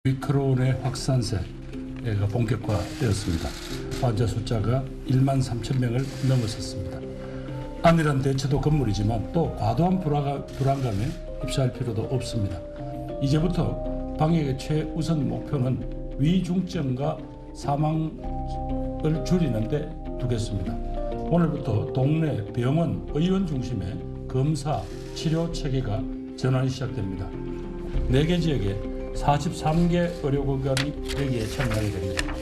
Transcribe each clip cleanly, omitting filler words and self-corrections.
오미크론의 확산세가 본격화되었습니다. 환자 숫자가 1만 3천 명을 넘어섰습니다. 안일한 대처도 건물이지만 또 과도한 불안감에 휩싸일 필요도 없습니다. 이제부터 방역의 최우선 목표는 위중증과 사망을 줄이는 데 두겠습니다. 오늘부터 동네 병원, 의원 중심의 검사, 치료 체계가 전환이 시작됩니다. 4개 지역에 43개 의료기관이 여기에 참여하게 됩니다.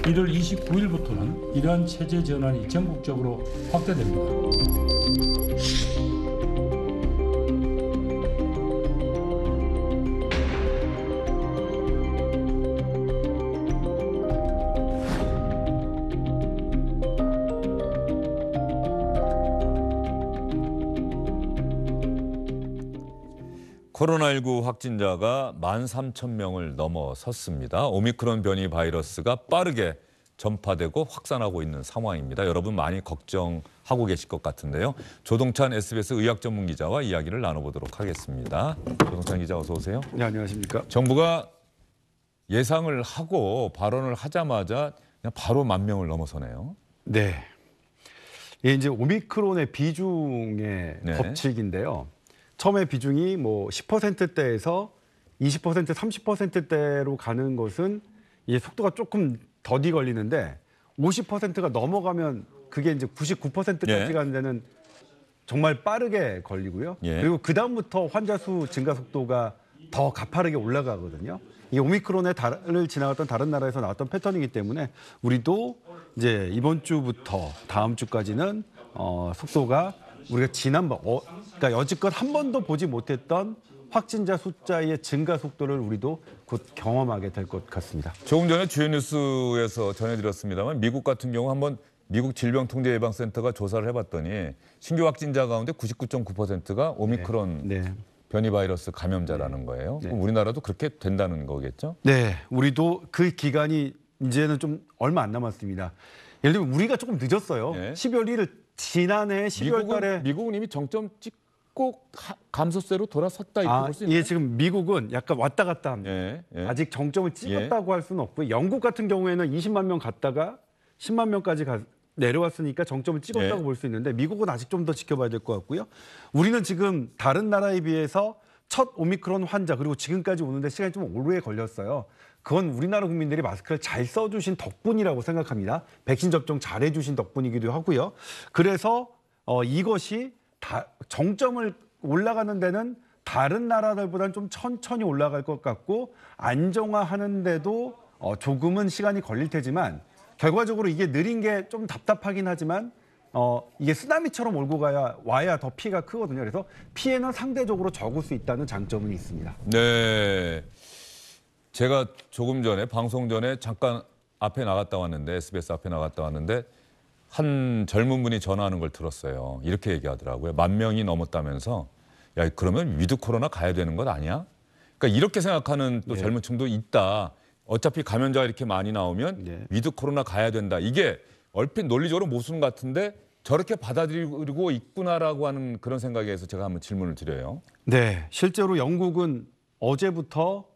1월 29일부터는 이러한 체제 전환이 전국적으로 확대됩니다. 코로나19 확진자가 13,000명을 넘어섰습니다. 오미크론 변이 바이러스가 빠르게 전파되고 확산하고 있는 상황입니다. 여러분 많이 걱정하고 계실 것 같은데요. 조동찬 SBS 의학 전문 기자와 이야기를 나눠보도록 하겠습니다. 조동찬 기자 어서 오세요. 네, 안녕하십니까. 정부가 예상을 하고 발언을 하자마자 그냥 바로 10,000명을 넘어서네요. 네. 이게 이제 오미크론의 비중의 법칙인데요. 처음에 비중이 뭐 10%대에서 20%, 30%대로 가는 것은 이게 속도가 조금 더디 걸리는데 50%가 넘어가면 그게 이제 99%까지 가는 데는 정말 빠르게 걸리고요. 그리고 그다음부터 환자 수 증가 속도가 더 가파르게 올라가거든요. 이 오미크론을 지나갔던 다른 나라에서 나왔던 패턴이기 때문에 우리도 이제 이번 주부터 다음 주까지는 속도가 우리가 지난번, 그러니까 여지껏 한 번도 보지 못했던 확진자 숫자의 증가 속도를 우리도 곧 경험하게 될 것 같습니다. 조금 전에 주요 뉴스에서 전해드렸습니다만 미국 같은 경우 한번 미국 질병통제예방센터가 조사를 해봤더니 신규 확진자 가운데 99.9%가 오미크론 변이 바이러스 감염자라는 거예요. 그럼 우리나라도 그렇게 된다는 거겠죠? 네, 우리도 그 기간이 이제는 좀 얼마 안 남았습니다. 예를 들면 우리가 조금 늦었어요. 12월 1일 지난해 12월 달에 미국은 이미 정점 찍고 감소세로 돌아섰다 이렇게 볼 수 있나요? 예, 지금 미국은 약간 왔다 갔다 합니다. 아직 정점을 찍었다고 할 수는 없고요. 영국 같은 경우에는 20만 명 갔다가 10만 명까지 내려왔으니까 정점을 찍었다고 볼 수 있는데 미국은 아직 좀 더 지켜봐야 될 것 같고요. 우리는 지금 다른 나라에 비해서 첫 오미크론 환자 그리고 지금까지 오는데 시간이 좀 오래 걸렸어요. 그건 우리나라 국민들이 마스크를 잘 써주신 덕분이라고 생각합니다. 백신 접종 잘 해주신 덕분이기도 하고요. 그래서 이것이 정점을 올라가는 데는 다른 나라들보다는 좀 천천히 올라갈 것 같고 안정화하는 데도 조금은 시간이 걸릴 테지만 결과적으로 이게 느린 게 좀 답답하긴 하지만 이게 쓰나미처럼 몰고 와야 더 피해가 크거든요. 그래서 피해는 상대적으로 적을 수 있다는 장점은 있습니다. 네. 제가 조금 전에 방송 전에 잠깐 앞에 나갔다 왔는데 SBS 앞에 나갔다 왔는데 한 젊은 분이 전화하는 걸 들었어요. 이렇게 얘기하더라고요. 10,000명이 넘었다면서 야 그러면 위드 코로나 가야 되는 것 아니야? 그러니까 이렇게 생각하는 또 젊은 층도 있다. 어차피 감염자가 이렇게 많이 나오면 위드 코로나 가야 된다. 이게 얼핏 논리적으로 모순 같은데 저렇게 받아들이고 있구나라고 하는 그런 생각에서 제가 한번 질문을 드려요. 네, 실제로 영국은 어제부터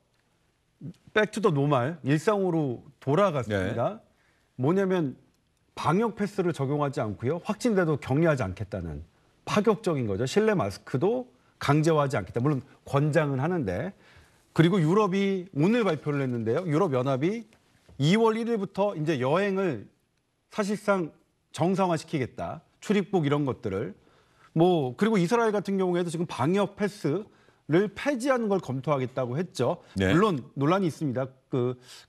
백투더 노멀, 일상으로 돌아갔습니다. 뭐냐면 방역 패스를 적용하지 않고요. 확진돼도 격리하지 않겠다는 파격적인 거죠. 실내 마스크도 강제화하지 않겠다. 물론 권장은 하는데. 그리고 유럽이 오늘 발표를 했는데요. 유럽연합이 2월 1일부터 이제 여행을 사실상 정상화시키겠다. 출입국 이런 것들을. 그리고 이스라엘 같은 경우에도 지금 방역 패스를 폐지하는 걸 검토하겠다고 했죠. 물론 논란이 있습니다.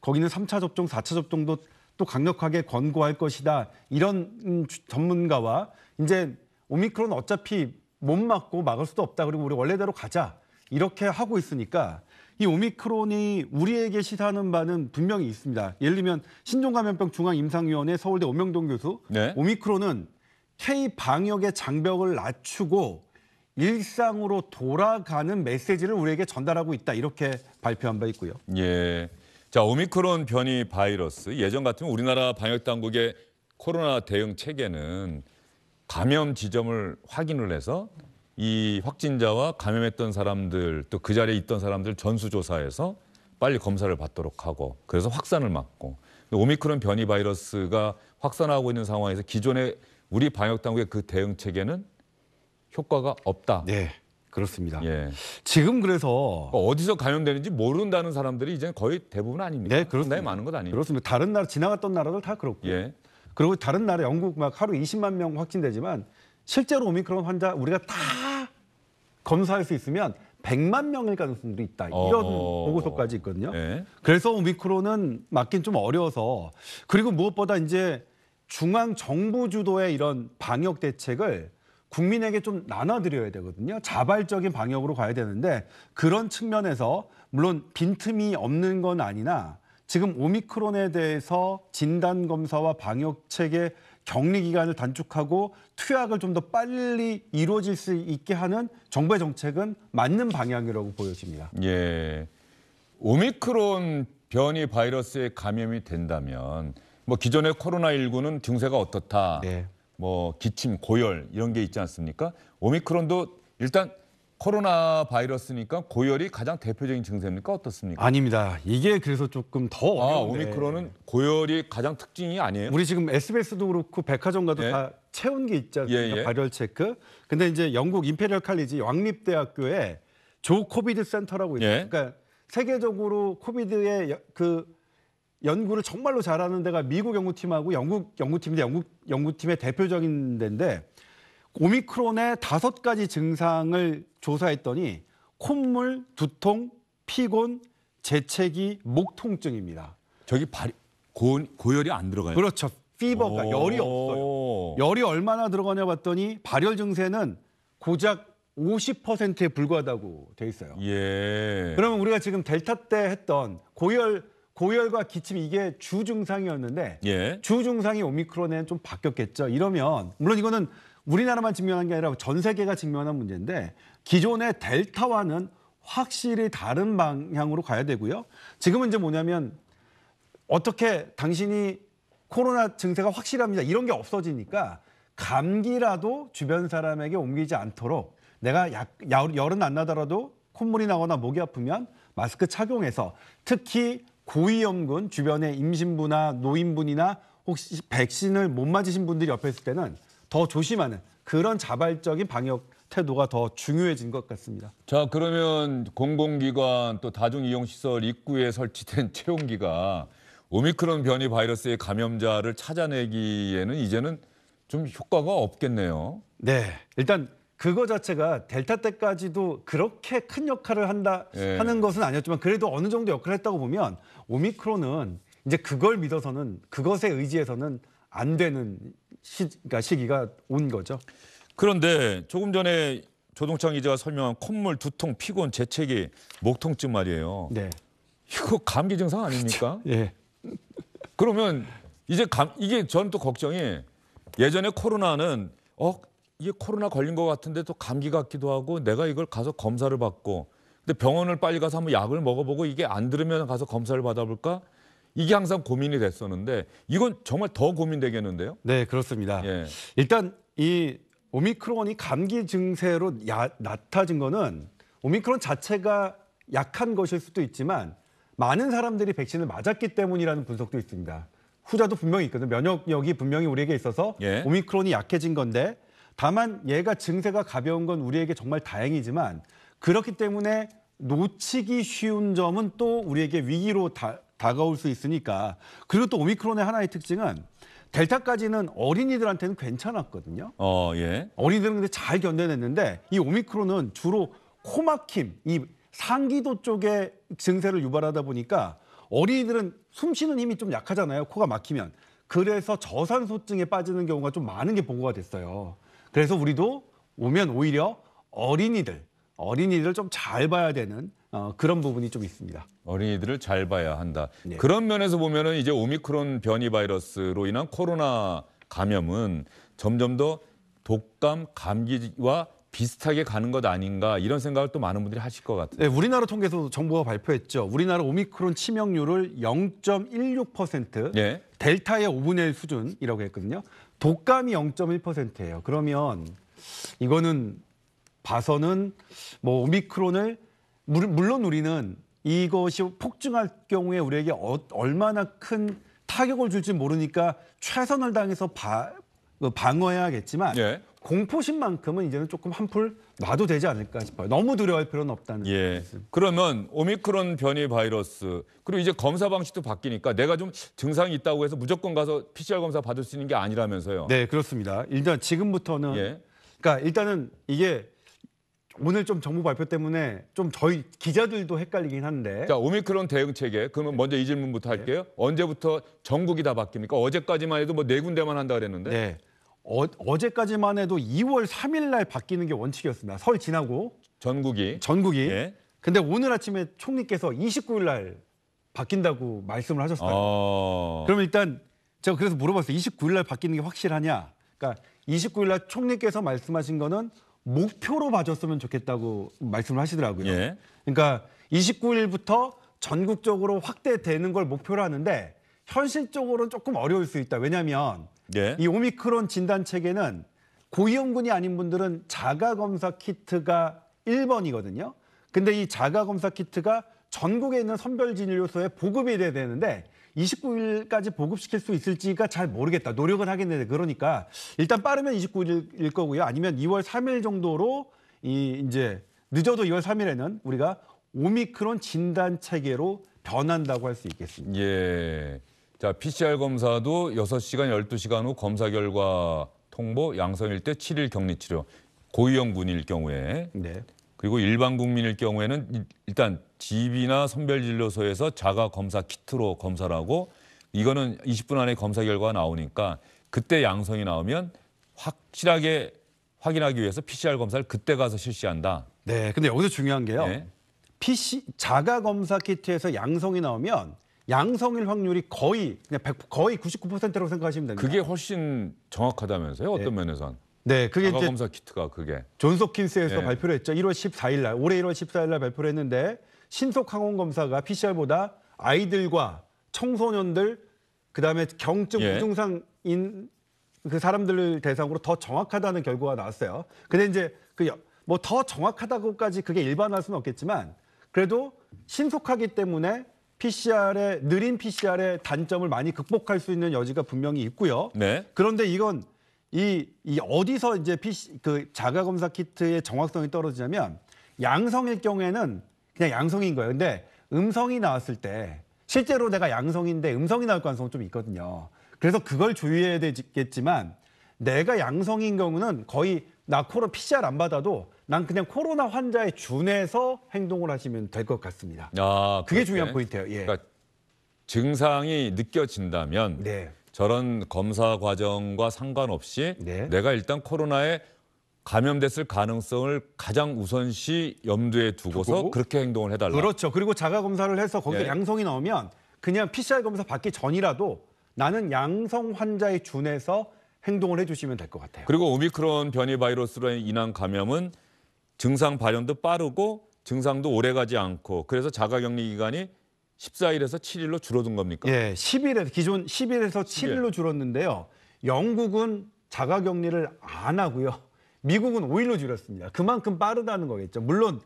거기는 3차 접종, 4차 접종도 또 강력하게 권고할 것이다. 이런 전문가와 이제 오미크론 어차피 못 막고 막을 수도 없다. 그리고 우리 원래대로 가자. 이렇게 하고 있으니까 이 오미크론이 우리에게 시사하는 바는 분명히 있습니다. 예를 들면 신종감염병 중앙임상위원회 서울대 오명동 교수. 오미크론은 K-방역의 장벽을 낮추고 일상으로 돌아가는 메시지를 우리에게 전달하고 있다. 이렇게 발표한 바 있고요. 예. 자, 오미크론 변이 바이러스. 예전 같으면 우리나라 방역 당국의 코로나 대응 체계는 감염 지점을 확인을 해서 이 확진자와 감염했던 사람들 또 그 자리에 있던 사람들 전수조사해서 빨리 검사를 받도록 하고 그래서 확산을 막고 오미크론 변이 바이러스가 확산하고 있는 상황에서 기존의 우리 방역 당국의 그 대응 체계는 효과가 없다. 네, 그렇습니다. 예. 지금 그래서 어디서 감염되는지 모른다는 사람들이 이제 거의 대부분 아닙니까? 네, 그렇습니다. 상당히 많은 것 아닙니까? 그렇습니다. 다른 나라 지나갔던 나라들 다 그렇고요. 예. 그리고 다른 나라 영국 막 하루 20만 명 확진되지만 실제로 오미크론 환자 우리가 다 검사할 수 있으면 100만 명일 가능성도 있다. 이런 보고서까지 있거든요. 예. 그래서 오미크론은 맞긴 좀 어려워서 그리고 무엇보다 이제 중앙 정부 주도의 이런 방역 대책을 국민에게 좀 나눠드려야 되거든요. 자발적인 방역으로 가야 되는데 그런 측면에서 물론 빈틈이 없는 건 아니나 지금 오미크론에 대해서 진단 검사와 방역 체계 격리 기간을 단축하고 투약을 좀 더 빨리 이루어질 수 있게 하는 정부의 정책은 맞는 방향이라고 보여집니다. 예. 오미크론 변이 바이러스에 감염이 된다면 뭐 기존의 코로나19는 증세가 어떻다. 네. 뭐 기침, 고열 이런 게 있지 않습니까? 오미크론도 일단 코로나 바이러스니까 고열이 가장 대표적인 증세입니까? 어떻습니까? 아닙니다. 이게 그래서 조금 더 어려운데. 오미크론은 고열이 가장 특징이 아니에요? 우리 지금 SBS도 그렇고 백화점 가도 예. 다 채운 게 있지 않습니까? 예, 예. 발열 체크. 근데 이제 영국 임페리얼 칼리지 왕립대학교에 조 코비드 센터라고 있어요. 예. 그러니까 세계적으로 코비드의 그 연구를 정말로 잘하는 데가 미국 연구팀하고 영국 연구팀인데 영국팀의 대표적인 데인데 오미크론의 5가지 증상을 조사했더니 콧물, 두통, 피곤, 재채기, 목 통증입니다. 저기 고열이 안 들어가요? 그렇죠. 피버가 열이 없어요. 열이 얼마나 들어가냐 봤더니 발열 증세는 고작 50%에 불과하다고 돼 있어요. 예. 그러면 우리가 지금 델타 때 했던 고열과 기침 이게 주 증상이었는데 예. 주 증상이 오미크론에는 좀 바뀌었겠죠. 이러면 물론 이거는 우리나라만 증명한 게 아니라 전 세계가 증명한 문제인데 기존의 델타와는 확실히 다른 방향으로 가야 되고요. 지금은 이제 뭐냐면 어떻게 당신이 코로나 증세가 확실합니다. 이런 게 없어지니까 감기라도 주변 사람에게 옮기지 않도록 내가 열은 안 나더라도 콧물이 나거나 목이 아프면 마스크 착용해서 특히 고위험군 주변에 임신부나 노인분이나 혹시 백신을 못 맞으신 분들이 옆에 있을 때는 더 조심하는 그런 자발적인 방역 태도가 더 중요해진 것 같습니다. 자, 그러면 공공기관 또 다중이용시설 입구에 설치된 체온기가 오미크론 변이 바이러스의 감염자를 찾아내기에는 이제는 좀 효과가 없겠네요. 네, 일단 그거 자체가 델타 때까지도 그렇게 큰 역할을 하는 것은 아니었지만 그래도 어느 정도 역할을 했다고 보면 오미크론은 이제 그걸 믿어서는 그것에 의지해서는 안 되는 시기가 온 거죠. 그런데 조금 전에 조동창 기자가 설명한 콧물, 두통, 피곤, 재채기, 목 통증 말이에요. 네. 이거 감기 증상 아닙니까? 예. 그러면 이제 이게 저는 또 걱정이 예전에 코로나는 이게 코로나 걸린 것 같은데 또 감기 같기도 하고 내가 이걸 가서 검사를 받고 근데 병원을 빨리 가서 한번 약을 먹어보고 이게 안 들으면 가서 검사를 받아볼까? 이게 항상 고민이 됐었는데 이건 정말 더 고민되겠는데요? 네, 그렇습니다. 예. 일단 이 오미크론이 감기 증세로 나타진 거는 오미크론 자체가 약한 것일 수도 있지만 많은 사람들이 백신을 맞았기 때문이라는 분석도 있습니다. 후자도 분명히 있거든요. 면역력이 분명히 우리에게 있어서 예. 오미크론이 약해진 건데 다만 얘가 증세가 가벼운 건 우리에게 정말 다행이지만 그렇기 때문에 놓치기 쉬운 점은 또 우리에게 위기로 다가올 수 있으니까 그리고 또 오미크론의 하나의 특징은 델타까지는 어린이들한테는 괜찮았거든요. 예. 어린이들은 근데 잘 견뎌냈는데 이 오미크론은 주로 코막힘, 이 상기도 쪽에 증세를 유발하다 보니까 어린이들은 숨 쉬는 힘이 좀 약하잖아요. 코가 막히면. 그래서 저산소증에 빠지는 경우가 좀 많은 게 보고가 됐어요. 그래서 우리도 오면 오히려 어린이들 좀 잘 봐야 되는 그런 부분이 좀 있습니다. 어린이들을 잘 봐야 한다. 네. 그런 면에서 보면은 이제 오미크론 변이 바이러스로 인한 코로나 감염은 점점 더 독감, 감기와 비슷하게 가는 것 아닌가 이런 생각을 또 많은 분들이 하실 것 같아요. 네, 우리나라 통계에서 정부가 발표했죠. 우리나라 오미크론 치명률을 0.16%, 예. 델타의 5분의 1 수준이라고 했거든요. 독감이 0.1%예요. 그러면 이거는 봐서는 뭐 오미크론을 물론 우리는 이것이 폭증할 경우에 우리에게 얼마나 큰 타격을 줄지 모르니까 최선을 다해서 방어해야겠지만 예. 공포심만큼은 이제는 조금 한풀 놔도 되지 않을까 싶어요. 너무 두려워할 필요는 없다는. 예. 그러면 오미크론 변이 바이러스 그리고 이제 검사 방식도 바뀌니까 내가 좀 증상이 있다고 해서 무조건 가서 PCR 검사 받을 수 있는 게 아니라면서요. 네, 그렇습니다. 일단 지금부터는 예. 그러니까 일단은 이게 오늘 좀 정부 발표 때문에 좀 저희 기자들도 헷갈리긴 한데. 자, 오미크론 대응 체계. 그러면 먼저 이 질문부터 할게요. 언제부터 전국이 다 바뀝니까? 어제까지만 해도 뭐 4군데만 한다 그랬는데. 네. 어제까지만 해도 2월 3일 날 바뀌는 게 원칙이었습니다. 설 지나고 전국이. 전국이. 근데 오늘 아침에 총리께서 29일 날 바뀐다고 말씀을 하셨어요. 그럼 일단 제가 그래서 물어봤어요. 29일 날 바뀌는 게 확실하냐? 그러니까 29일 날 총리께서 말씀하신 거는 목표로 봐줬으면 좋겠다고 말씀을 하시더라고요. 예. 그러니까 29일부터 전국적으로 확대되는 걸 목표로 하는데 현실적으로는 조금 어려울 수 있다. 왜냐하면 예. 이 오미크론 진단 체계는 고위험군이 아닌 분들은 자가검사 키트가 1번이거든요. 근데 이 자가검사 키트가 전국에 있는 선별진료소에 보급이 돼야 되는데 29일까지 보급시킬 수 있을지가 잘 모르겠다. 노력은 하겠는데 그러니까 일단 빠르면 29일일 거고요. 아니면 2월 3일 정도로 이제 늦어도 2월 3일에는 우리가 오미크론 진단 체계로 변한다고 할 수 있겠습니다. 예. 자, PCR 검사도 6시간, 12시간 후 검사 결과 통보, 양성일 때 7일 격리 치료. 고위험군일 경우에. 네. 그리고 일반 국민일 경우에는 일단 집이나 선별진료소에서 자가 검사 키트로 검사를 하고 이거는 20분 안에 검사 결과가 나오니까 그때 양성이 나오면 확실하게 확인하기 위해서 PCR 검사를 그때 가서 실시한다. 네. 근데 여기서 중요한 게요. 예. 자가 검사 키트에서 양성이 나오면 양성일 확률이 거의 그냥 거의 99%라고 생각하시면 됩니다. 그게 훨씬 정확하다면서요? 어떤 면에선? 네, 그게 자가 이제 검사 키트가 그게. 존스홉킨스에서 예. 발표를 했죠. 1월 14일 날, 올해 1월 14일 날 발표를 했는데 신속 항원 검사가 PCR보다 아이들과 청소년들 그다음에 경증 예. 무증상인 그 사람들을 대상으로 더 정확하다는 결과가 나왔어요. 근데 이제 뭐 더 정확하다고까지 그게 일반화할 수는 없겠지만 그래도 신속하기 때문에 느린 PCR의 단점을 많이 극복할 수 있는 여지가 분명히 있고요. 네. 그런데 이건 이 어디서 이제 그 자가 검사 키트의 정확성이 떨어지냐면 양성일 경우에는 그냥 양성인 거예요. 근데 음성이 나왔을 때 실제로 내가 양성인데 음성이 나올 가능성은 좀 있거든요. 그래서 그걸 주의해야 되겠지만 내가 양성인 경우는 거의 나 PCR 안 받아도 난 그냥 코로나 환자에 준해서 행동을 하시면 될 것 같습니다. 아, 그게 그렇게. 중요한 포인트예요. 예. 그러니까 증상이 느껴진다면 네. 저런 검사 과정과 상관없이 네. 내가 일단 코로나에 감염됐을 가능성을 가장 우선시 염두에 두고서 두고? 그렇게 행동을 해달라. 그렇죠. 그리고 자가 검사를 해서 거기서 예. 양성이 나오면 그냥 PCR 검사 받기 전이라도 나는 양성 환자에 준해서 행동을 해주시면 될 것 같아요. 그리고 오미크론 변이 바이러스로 인한 감염은 증상 발현도 빠르고 증상도 오래가지 않고 그래서 자가격리 기간이 14일에서 7일로 줄어든 겁니까? 예, 기존 10일에서 7일로 줄었는데요. 영국은 자가격리를 안 하고요. 미국은 5일로 줄였습니다. 그만큼 빠르다는 거겠죠. 물론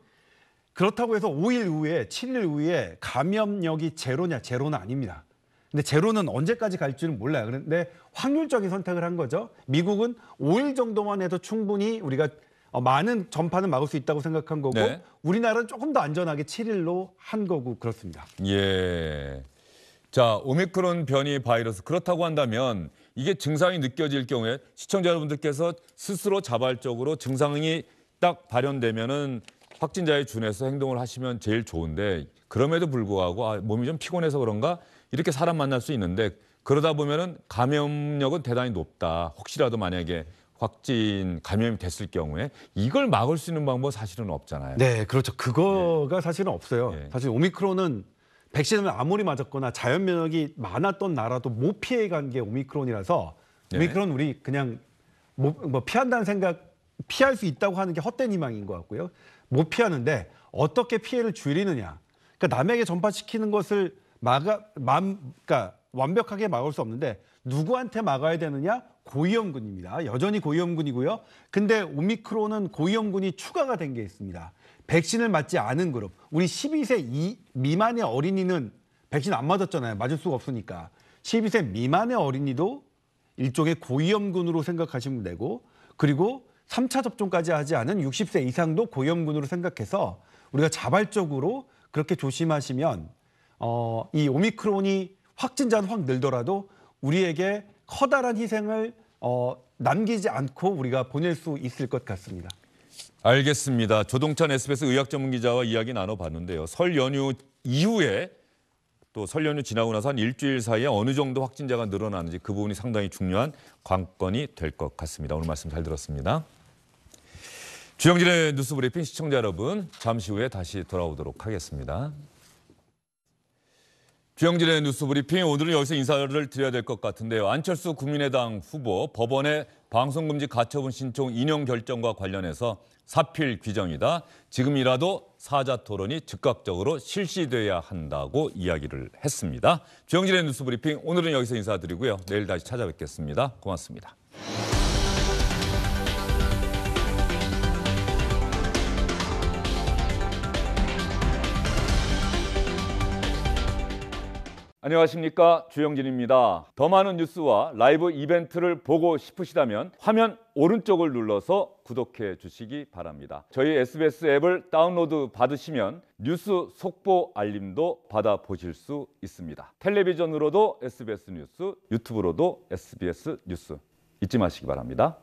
그렇다고 해서 5일 후에 7일 후에 감염력이 제로는 아닙니다. 근데 제로는 언제까지 갈지는 몰라요. 그런데 확률적인 선택을 한 거죠. 미국은 5일 정도만 해도 충분히 우리가 많은 전파는 막을 수 있다고 생각한 거고 네. 우리나라는 조금 더 안전하게 7일로 한 거고 그렇습니다. 예. 자, 오미크론 변이 바이러스 그렇다고 한다면 이게 증상이 느껴질 경우에 시청자 여러분들께서 스스로 자발적으로 증상이 딱 발현되면은 확진자에 준해서 행동을 하시면 제일 좋은데 그럼에도 불구하고 몸이 좀 피곤해서 그런가 이렇게 사람 만날 수 있는데 그러다 보면은 감염력은 대단히 높다. 혹시라도 만약에 감염이 됐을 경우에 이걸 막을 수 있는 방법 사실은 없잖아요. 네, 그렇죠. 그거가 사실은 없어요. 예. 사실 오미크론은 백신을 아무리 맞았거나 자연 면역이 많았던 나라도 못 피해간 게 오미크론이라서 예. 오미크론 우리 그냥 뭐 피한다는 생각 피할 수 있다고 하는 게 헛된 희망인 것 같고요. 못 피하는데 어떻게 피해를 줄이느냐. 그러니까 남에게 전파시키는 것을 그러니까 완벽하게 막을 수 없는데 누구한테 막아야 되느냐? 고위험군입니다. 여전히 고위험군이고요. 근데 오미크론은 고위험군이 추가가 된 게 있습니다. 백신을 맞지 않은 그룹, 우리 12세 미만의 어린이는 백신 안 맞았잖아요. 맞을 수가 없으니까. 12세 미만의 어린이도 일종의 고위험군으로 생각하시면 되고, 그리고 3차 접종까지 하지 않은 60세 이상도 고위험군으로 생각해서 우리가 자발적으로 그렇게 조심하시면 이 오미크론이 확진자는 확 늘더라도 우리에게 커다란 희생을 남기지 않고 우리가 보낼 수 있을 것 같습니다. 알겠습니다. 조동찬 SBS 의학 전문 기자와 이야기 나눠봤는데요. 설 연휴 이후에 또 설 연휴 지나고 나서 한 일주일 사이에 어느 정도 확진자가 늘어나는지 그 부분이 상당히 중요한 관건이 될 것 같습니다. 오늘 말씀 잘 들었습니다. 주영진의 뉴스브리핑 시청자 여러분, 잠시 후에 다시 돌아오도록 하겠습니다. 주영진의 뉴스브리핑, 오늘은 여기서 인사를 드려야 될 것 같은데요. 안철수 국민의당 후보 법원의 방송금지 가처분 신청 인용 결정과 관련해서 사필 규정이다. 지금이라도 사자토론이 즉각적으로 실시돼야 한다고 이야기를 했습니다. 주영진의 뉴스브리핑, 오늘은 여기서 인사드리고요. 내일 다시 찾아뵙겠습니다. 고맙습니다. 안녕하십니까, 주영진입니다. 더 많은 뉴스와 라이브 이벤트를 보고 싶으시다면 화면 오른쪽을 눌러서 구독해 주시기 바랍니다. 저희 SBS 앱을 다운로드 받으시면 뉴스 속보 알림도 받아보실 수 있습니다. 텔레비전으로도 SBS 뉴스, 유튜브로도 SBS 뉴스 잊지 마시기 바랍니다.